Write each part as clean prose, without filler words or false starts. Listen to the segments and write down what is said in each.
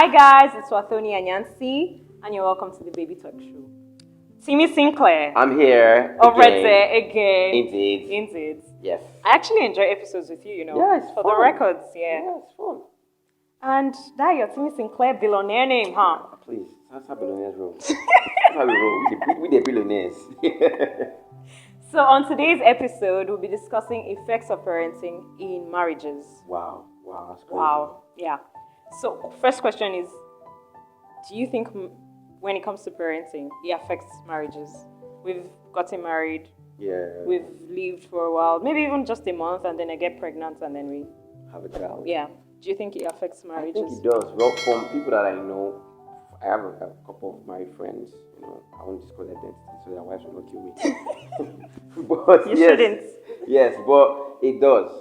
Hi guys, it's Wathoni and Yancy, and you're welcome to the Baby Talk Show. Timmy Sinclair. I'm here Over again. there again. Indeed. Yes. I actually enjoy episodes with you, Yeah, it's for fun. the records, Yeah, it's fun. And that your Timmy Sinclair billionaire name, huh? Please, that's how billionaires roll. That's how we roll. We the billionaires. So on today's episode, we'll be discussing effects of parenting in marriages. Wow, that's crazy. Wow, yeah. So first question is, do you think when it comes to parenting, it affects marriages? We've gotten married. Yeah. We've lived for a while, maybe even just a month, and then I get pregnant, and then we have a child. Yeah. Do you think it affects marriages? I think it does. Well, from people that I know, I have a couple of married friends. I won't disclose their identity so their wives will not kill me. But you shouldn't. Yes, but it does.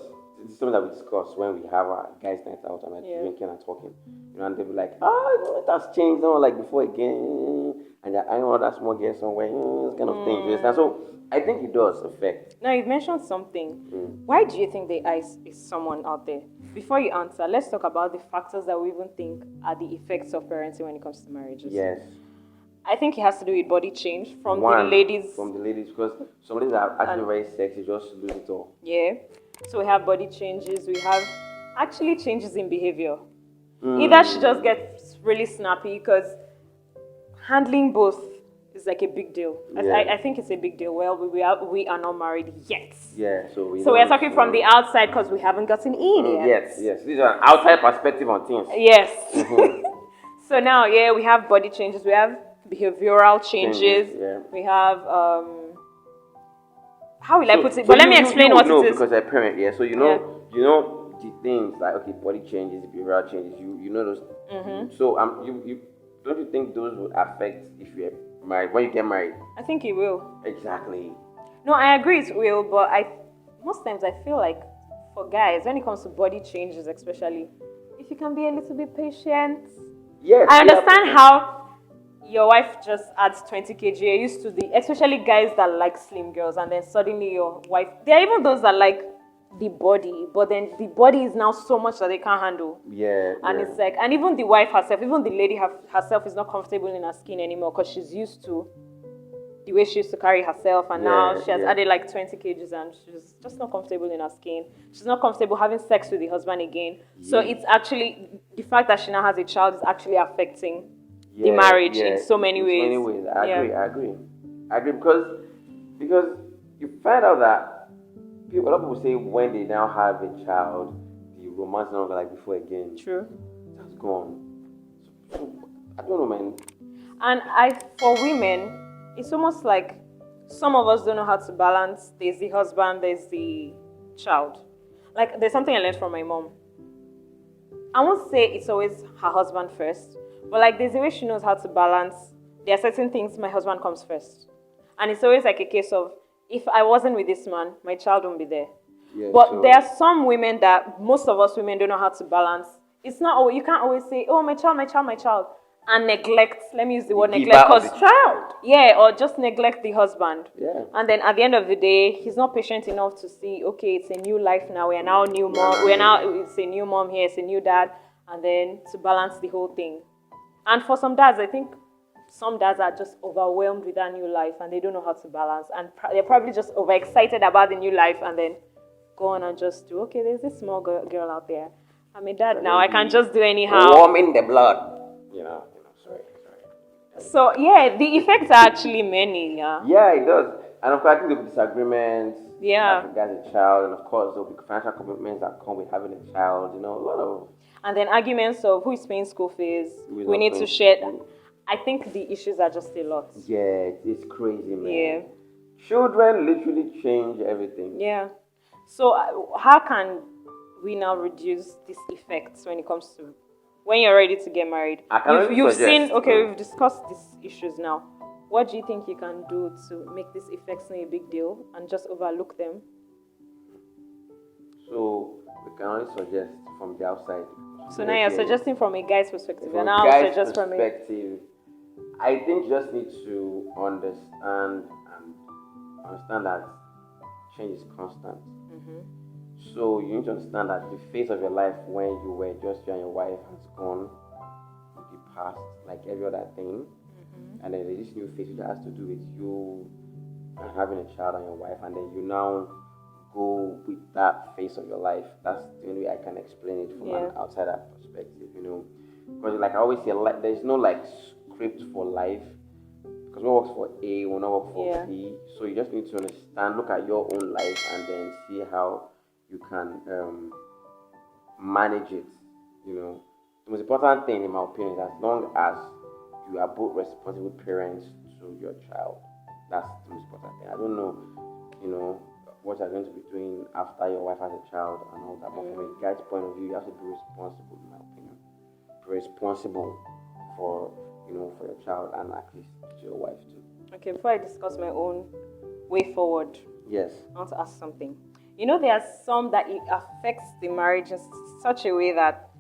It's something that we discuss when we have our guys' night out and we're drinking and talking. And they'll be like, it has changed, like before again. And I know that small girl somewhere, this kind of thing. So I think it does affect. Now, you've mentioned something. Why do you think there is someone out there? Before you answer, let's talk about the factors that we even think are the effects of parenting when it comes to marriages. Yes. I think it has to do with body change from the ladies. From the ladies, because some ladies are actually very sexy, just lose it all. Yeah. So we have body changes. We have actually changes in behavior. Either she just gets really snappy, because handling both is like a big deal. Yeah. I think it's a big deal. Well, we are not married yet. Yeah. So we're talking from the outside because we haven't gotten in yet. Yes. These are an outside perspective on things. Yes. So now, we have body changes. We have behavioral changes. Yeah. We have how will I put it? But let me explain what it is. Because I'm a parent. Yeah. So you know the things like body changes, behavioral changes. You know those. So you don't you think those would affect if you're married when you get married? I think it will. Exactly. No, I agree it will, but most times I feel like for guys, when it comes to body changes, especially, if you can be a little bit patient. Yes. I understand how your wife just adds 20 kg. You're used to especially guys that like slim girls, and then suddenly your wife. There are even those that like the body, but then the body is now so much that they can't handle. Yeah. And it's like, and even the wife herself, even the lady herself is not comfortable in her skin anymore, because she's used to the way she used to carry herself, and now she has added like 20 kgs and she's just not comfortable in her skin. She's not comfortable having sex with the husband again. So it's actually, the fact that she now has a child is actually affecting the marriage in so many ways. I agree because you find out that a lot of people say when they now have a child, the romance is not like before again. True. That's gone. So I don't know, man. And for women, it's almost like some of us don't know how to balance. There's the husband, there's the child. Like, there's something I learned from my mom. I won't say it's always her husband first, but like there's a way she knows how to balance. There are certain things my husband comes first. And it's always like a case of, if I wasn't with this man, my child won't be there. Yeah, but there are some women that most of us women don't know how to balance. It's not, you can't always say, oh, my child, and neglect, let me use the word neglect, because child. Yeah, or just neglect the husband. Yeah. And then at the end of the day, he's not patient enough to see, okay, it's a new life now. We are now new mom. It's a new mom here. It's a new dad. And then to balance the whole thing. And for some dads, I think some dads are just overwhelmed with that new life and they don't know how to balance. And they're probably just overexcited about the new life and then go on and just do, okay, there's this small girl out there. I'm a dad now. I can just do anyhow. Warming the blood. Sorry. So, the effects are actually many, Yeah, it does. And of course, I think there'll be disagreements. Yeah. If a child, and of course, there'll be financial commitments that come with having a child, a lot of... And then arguments of who is paying school fees, we need to share. I think the issues are just a lot. Yeah, it's crazy, man. Yeah. Children literally change everything. Yeah. So, how can we now reduce these effects when it comes to when you're ready to get married? You've seen, we've discussed these issues now. What do you think you can do to make these effects not a big deal and just overlook them? So we can only suggest from the outside. So now you're suggesting from a guy's perspective. From and a guy's suggest perspective, I think you just need to understand that change is constant. So you need to understand that the phase of your life when you were just you and your wife has gone. passed, like every other thing, and then there's this new phase that has to do with you and having a child and your wife, and then you now go with that phase of your life. That's the only way I can explain it from an outsider perspective, you know. Because like I always say, like, there's no like script for life. Because what works for A will not work for B. So you just need to understand, look at your own life, and then see how you can manage it. You know, the most important thing, in my opinion, is as long as you are both responsible parents to your child. That's the most important thing. I don't know, you know, what you're going to be doing after your wife has a child and all that. But from a guy's point of view, you have to be responsible, in my opinion. Be responsible for, you know, for your child and at least to your wife too. Okay, before I discuss my own way forward, yes, I want to ask something. You know, there are some that it affects the marriage in such a way that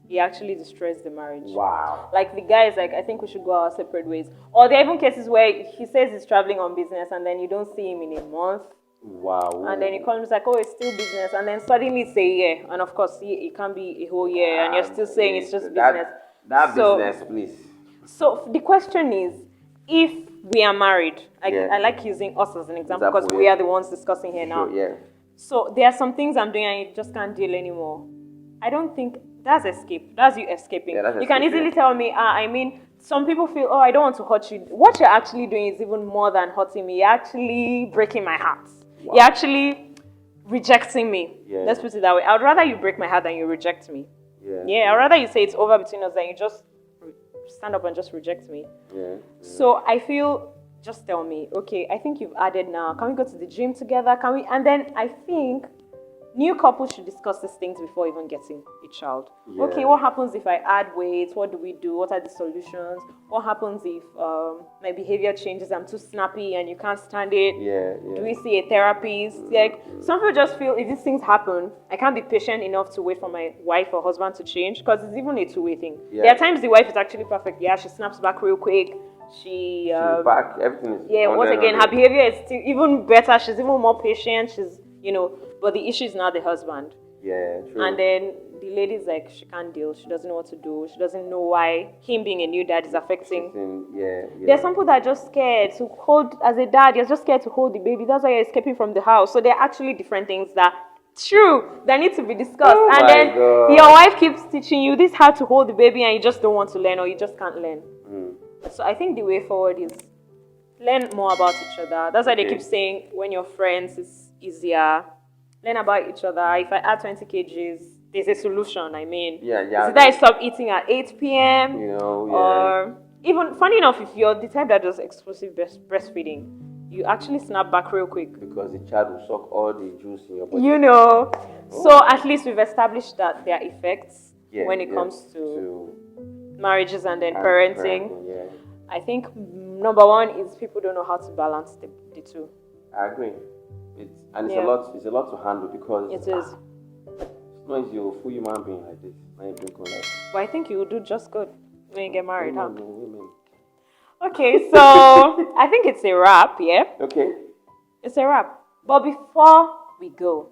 it actually destroys the marriage. Wow. Like the guy is like, I think we should go our separate ways. Or there are even cases where he says he's traveling on business and then you don't see him in a month. Wow. And then you call him, it's like, oh, it's still business. And then suddenly it's a year. And of course, it can be a whole year. And you're still saying it's just business. That business, please. So the question is, if we are married, I like using us as an example because we are the ones discussing here now. Yeah. So there are some things I'm doing and you just can't deal anymore. I don't think that's escape. That's you escaping. Yeah, you can easily tell me, I mean, some people feel, oh, I don't want to hurt you. What you're actually doing is even more than hurting me. You're actually breaking my heart. Wow. You're actually rejecting me. Yeah. Let's put it that way. I would rather you break my heart than you reject me. Yeah. I'd rather you say it's over between us than you just stand up and just reject me. Yeah. So I feel, just tell me, okay, I think you've added now. Can we go to the gym together? Can we? And then I think new couples should discuss these things before even getting a child. Yeah. Okay, what happens if I add weight? What do we do? What are the solutions? What happens if my behavior changes? I'm too snappy and you can't stand it. Yeah. Do we see a therapist? Like, some people just feel if these things happen, I can't be patient enough to wait for my wife or husband to change because it's even a two-way thing. Yeah. There are times the wife is actually perfect. Yeah, she snaps back real quick. She's back. Everything is. Yeah. Once again, her behavior is still even better. She's even more patient. She's, you know. But the issue is not the husband. Yeah, true. And then the lady's like, she can't deal. She doesn't know what to do. She doesn't know why him being a new dad is affecting. There's some people that are just scared to hold, as a dad, you're just scared to hold the baby. That's why you're escaping from the house. So there are actually different things that, true, that need to be discussed. Oh and then God. Your wife keeps teaching you this how to hold the baby and you just don't want to learn or you just can't learn. So I think the way forward is learn more about each other. That's why they keep saying when you're friends, it's easier. Learn about each other. If I add 20 kgs, there's a solution. I mean, is it that I stop eating at 8 p.m. You know, or even funny enough, if you're the type that does exclusive breastfeeding, you actually snap back real quick because the child will suck all the juice in your body. You know, so at least we've established that there are effects when it comes to marriages and then parenting. I think number one is people don't know how to balance the two. I agree. It's a lot to handle because it is. It's not easy to full human being like this. But I think you will do just good when you get married, huh? Women. Okay, so I think it's a wrap, yeah? Okay. It's a wrap. But before we go,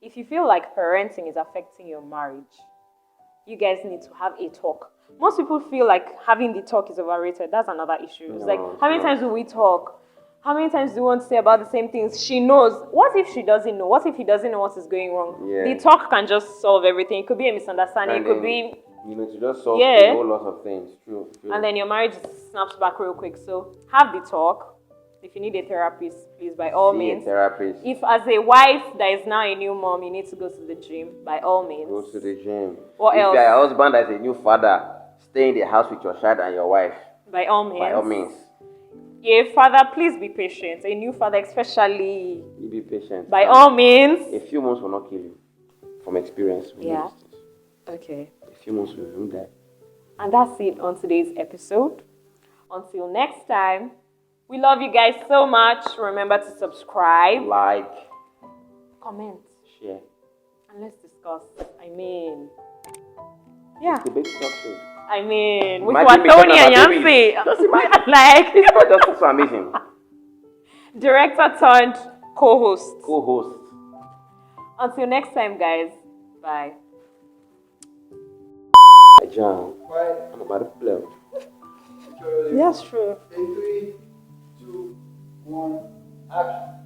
if you feel like parenting is affecting your marriage, you guys need to have a talk. Most people feel like having the talk is overrated. That's another issue. It's like, how many times do we talk? How many times do you want to say about the same things? She knows. What if she doesn't know? What if he doesn't know what is going wrong? Yeah. The talk can just solve everything. It could be a misunderstanding. And it could be... You know, to just solve a whole lot of things. True. And then your marriage snaps back real quick. So have the talk. If you need a therapist, please, by all means. A therapist. If as a wife that is now a new mom, you need to go to the gym, by all means. Go to the gym. What else? If you're a husband that's a new father, stay in the house with your child and your wife. By all means. By all means. Yeah, father, please be patient. A new father especially. You be patient. By all means. A few months will not kill you. From experience. Yeah. Okay. A few months will do that. And that's it on today's episode. Until next time, we love you guys so much. Remember to subscribe. Like. Comment. Share. And let's discuss. I mean. Yeah. It's the big talk show. I mean, with Wathoni and Yancy. Like, it's not just so amazing. Director turned co-host. Co-host. Until next time, guys. Bye. jam. I'm about to blow. That's true. In 3, 2, 1, action.